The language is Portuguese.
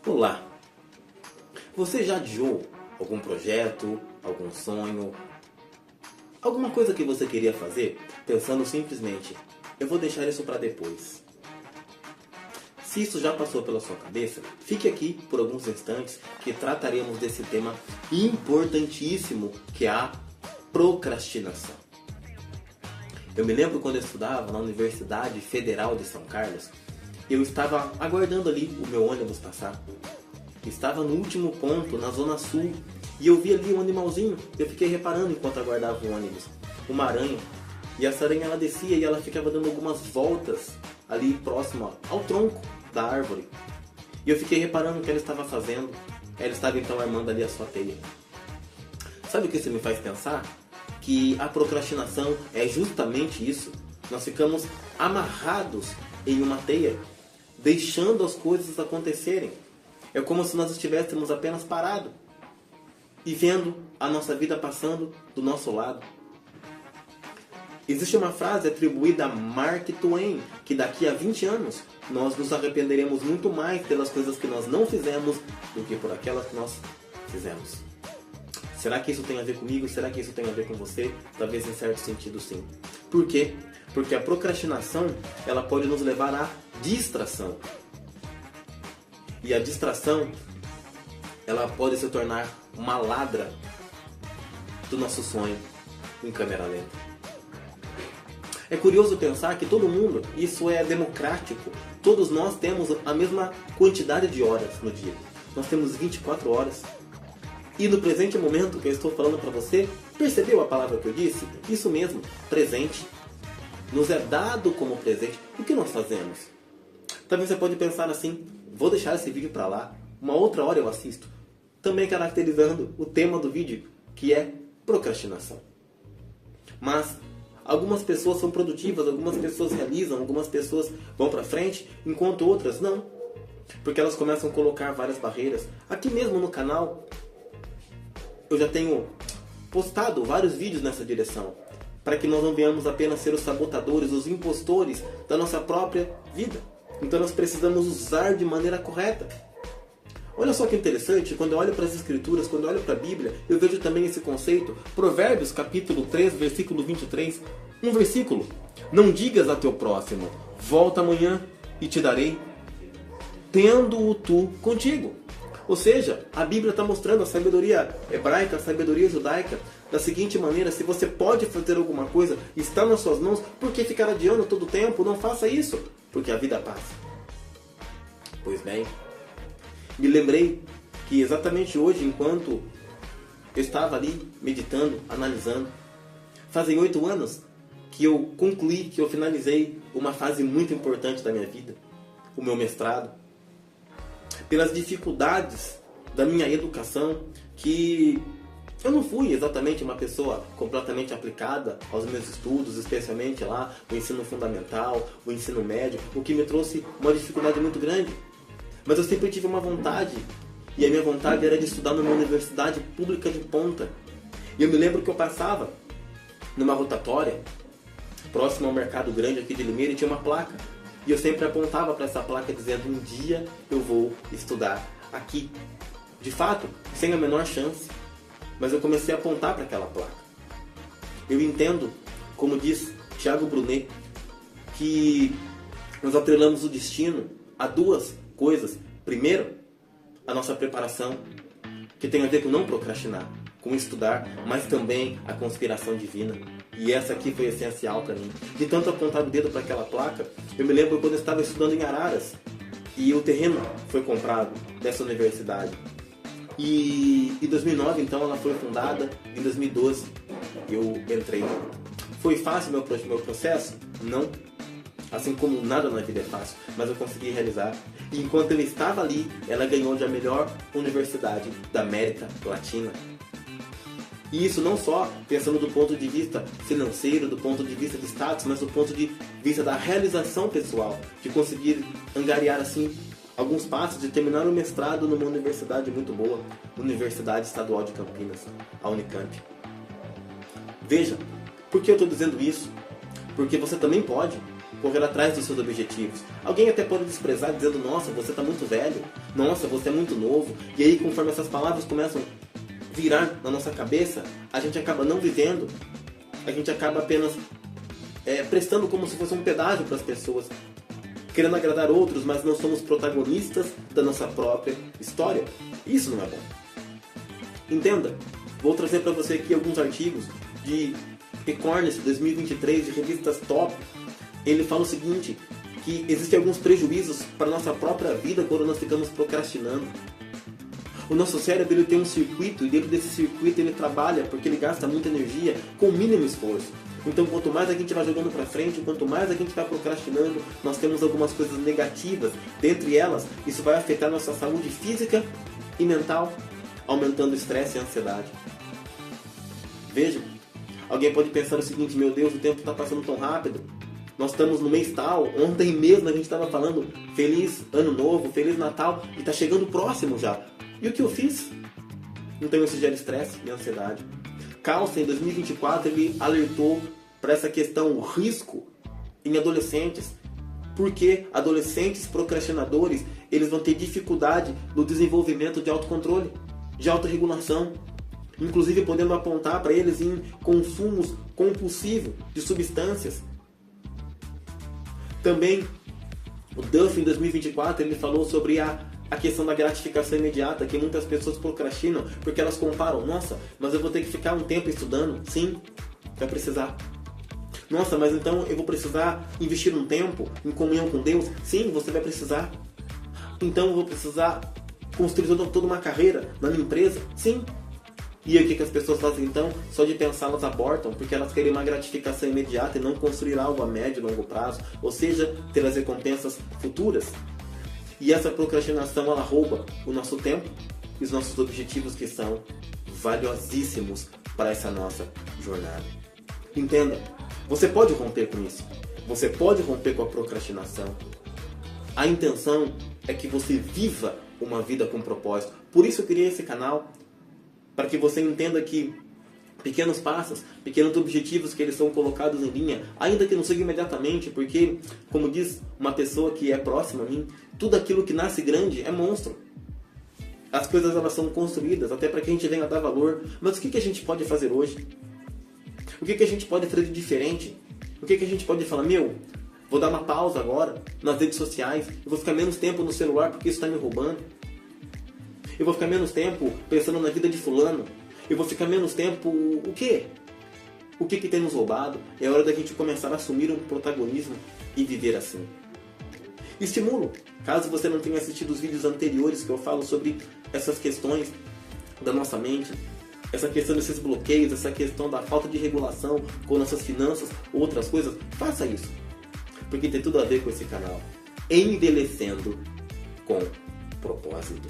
Olá! Você já adiou algum projeto, algum sonho, alguma coisa que você queria fazer, pensando simplesmente, eu vou deixar isso para depois? Se isso já passou pela sua cabeça, fique aqui por alguns instantes que trataremos desse tema importantíssimo que é a procrastinação. Eu me lembro quando eu estudava na Universidade Federal de São Carlos, eu estava aguardando ali o meu ônibus passar. Estava no último ponto, na Zona Sul, e eu vi ali um animalzinho. Eu fiquei reparando enquanto aguardava o ônibus. Uma aranha. E essa aranha ela descia e ela ficava dando algumas voltas ali próximo ao tronco da árvore. E eu fiquei reparando o que ela estava fazendo. Ela estava então armando ali a sua teia. Sabe o que isso me faz pensar? Que a procrastinação é justamente isso. Nós ficamos amarrados em uma teia, deixando as coisas acontecerem. É como se nós estivéssemos apenas parados e vendo a nossa vida passando do nosso lado. Existe uma frase atribuída a Mark Twain, que daqui a 20 anos nós nos arrependeremos muito mais pelas coisas que nós não fizemos do que por aquelas que nós fizemos. Será que isso tem a ver comigo? Será que isso tem a ver com você? Talvez em certo sentido sim. Por quê? Porque a procrastinação ela pode nos levar à distração. E a distração ela pode se tornar uma ladra do nosso sonho em câmera lenta. É curioso pensar que todo mundo, isso é democrático, todos nós temos a mesma quantidade de horas no dia. Nós temos 24 horas. E no presente momento que eu estou falando para você, percebeu a palavra que eu disse? Isso mesmo, presente. Nos é dado como presente. O que nós fazemos? Talvez você pode pensar assim, vou deixar esse vídeo para lá, uma outra hora eu assisto. Também caracterizando o tema do vídeo, que é procrastinação. Mas algumas pessoas são produtivas, algumas pessoas realizam, algumas pessoas vão para frente, enquanto outras não. Porque elas começam a colocar várias barreiras. Aqui mesmo no canal, eu já tenho postado vários vídeos nessa direção, para que nós não venhamos apenas ser os sabotadores, os impostores da nossa própria vida. Então nós precisamos usar de maneira correta. Olha só que interessante, quando eu olho para as Escrituras, quando eu olho para a Bíblia, eu vejo também esse conceito. Provérbios capítulo 3, versículo 23, um versículo. Não digas a teu próximo, volta amanhã e te darei, tendo-o tu contigo. Ou seja, a Bíblia está mostrando a sabedoria hebraica, a sabedoria judaica, da seguinte maneira: se você pode fazer alguma coisa, está nas suas mãos, por que ficar adiando todo o tempo? Não faça isso, porque a vida passa. Pois bem, me lembrei que exatamente hoje, enquanto eu estava ali meditando, analisando, fazem 8 anos que eu concluí, que eu finalizei uma fase muito importante da minha vida, o meu mestrado. Pelas dificuldades da minha educação, que eu não fui exatamente uma pessoa completamente aplicada aos meus estudos, especialmente lá o ensino fundamental, o ensino médio, o que me trouxe uma dificuldade muito grande. Mas eu sempre tive uma vontade, e a minha vontade era de estudar numa universidade pública de ponta. E eu me lembro que eu passava numa rotatória, próximo ao Mercado Grande aqui de Limeira, e tinha uma placa. E eu sempre apontava para essa placa dizendo, um dia eu vou estudar aqui. De fato, sem a menor chance. Mas eu comecei a apontar para aquela placa. Eu entendo, como diz Thiago Brunet, que nós atrelamos o destino a duas coisas. Primeiro, a nossa preparação, que tem a ver com não procrastinar, com estudar, mas também a conspiração divina. E essa aqui foi essencial para mim. De tanto apontar o dedo para aquela placa, eu me lembro quando eu estava estudando em Araras, e o terreno foi comprado dessa universidade. E em 2009, então, ela foi fundada. Em 2012, eu entrei. Foi fácil meu processo? Não. Assim como nada na vida é fácil, mas eu consegui realizar. E enquanto eu estava ali, ela ganhou de a melhor universidade da América Latina. E isso não só pensando do ponto de vista financeiro, do ponto de vista de status, mas do ponto de vista da realização pessoal, de conseguir angariar assim alguns passos, de terminar o mestrado numa universidade muito boa, Universidade Estadual de Campinas, a Unicamp. Veja, por que eu estou dizendo isso? Porque você também pode. correr atrás dos seus objetivos. Alguém até pode desprezar dizendo, nossa, você está muito velho, nossa, você é muito novo. E aí, conforme essas palavras começam a virar na nossa cabeça, a gente acaba não vivendo, a gente acaba apenas prestando como se fosse um pedágio para as pessoas, querendo agradar outros, mas não somos protagonistas da nossa própria história. Isso não é bom. Entenda, vou trazer para você aqui alguns artigos de E-Commerce 2023, de revistas top. Ele fala o seguinte, que existem alguns prejuízos para a nossa própria vida quando nós ficamos procrastinando. O nosso cérebro ele tem um circuito, e dentro desse circuito ele trabalha porque ele gasta muita energia com o mínimo esforço. Então, quanto mais a gente vai jogando para frente, quanto mais a gente vai procrastinando, nós temos algumas coisas negativas. Dentre elas, isso vai afetar nossa saúde física e mental, aumentando o estresse e a ansiedade. Veja, alguém pode pensar o seguinte, meu Deus, o tempo está passando tão rápido. Nós estamos no mês tal, ontem mesmo a gente estava falando Feliz Ano Novo, Feliz Natal, e está chegando próximo já. E o que eu fiz? Então isso gera estresse e ansiedade. Carlsen, em 2024, ele alertou para essa questão, o risco em adolescentes, porque adolescentes procrastinadores, eles vão ter dificuldade no desenvolvimento de autocontrole, de autorregulação, inclusive podendo apontar para eles em consumos compulsivos de substâncias. Também, o Duff, em 2024, ele falou sobre a questão da gratificação imediata, que muitas pessoas procrastinam porque elas comparam. Nossa, mas eu vou ter que ficar um tempo estudando? Sim, vai precisar. Nossa, mas então eu vou precisar investir um tempo em comunhão com Deus? Sim, você vai precisar. Então eu vou precisar construir toda uma carreira na minha empresa? Sim. E aí o que as pessoas fazem então? Só de pensar elas abortam, porque elas querem uma gratificação imediata e não construir algo a médio e longo prazo, ou seja, ter as recompensas futuras. E essa procrastinação, ela rouba o nosso tempo e os nossos objetivos, que são valiosíssimos para essa nossa jornada. Entenda, você pode romper com isso. Você pode romper com a procrastinação. A intenção é que você viva uma vida com propósito. Por isso eu criei esse canal, para que você entenda que pequenos passos, pequenos objetivos que eles são colocados em linha, ainda que não seja imediatamente, porque, como diz uma pessoa que é próxima a mim, tudo aquilo que nasce grande é monstro. As coisas elas são construídas até para que a gente venha dar valor. Mas o que a gente pode fazer hoje? O que a gente pode fazer de diferente? O que a gente pode falar? Vou dar uma pausa agora nas redes sociais, eu vou ficar menos tempo no celular porque isso está me roubando. Eu vou ficar menos tempo pensando na vida de fulano. Eu vou ficar menos tempo... O quê? O que tem nos roubado? É hora da gente começar a assumir um protagonismo e viver assim. Estimulo, caso você não tenha assistido os vídeos anteriores que eu falo sobre essas questões da nossa mente, essa questão desses bloqueios, essa questão da falta de regulação com nossas finanças, outras coisas, faça isso. Porque tem tudo a ver com esse canal. Envelhecendo com propósito.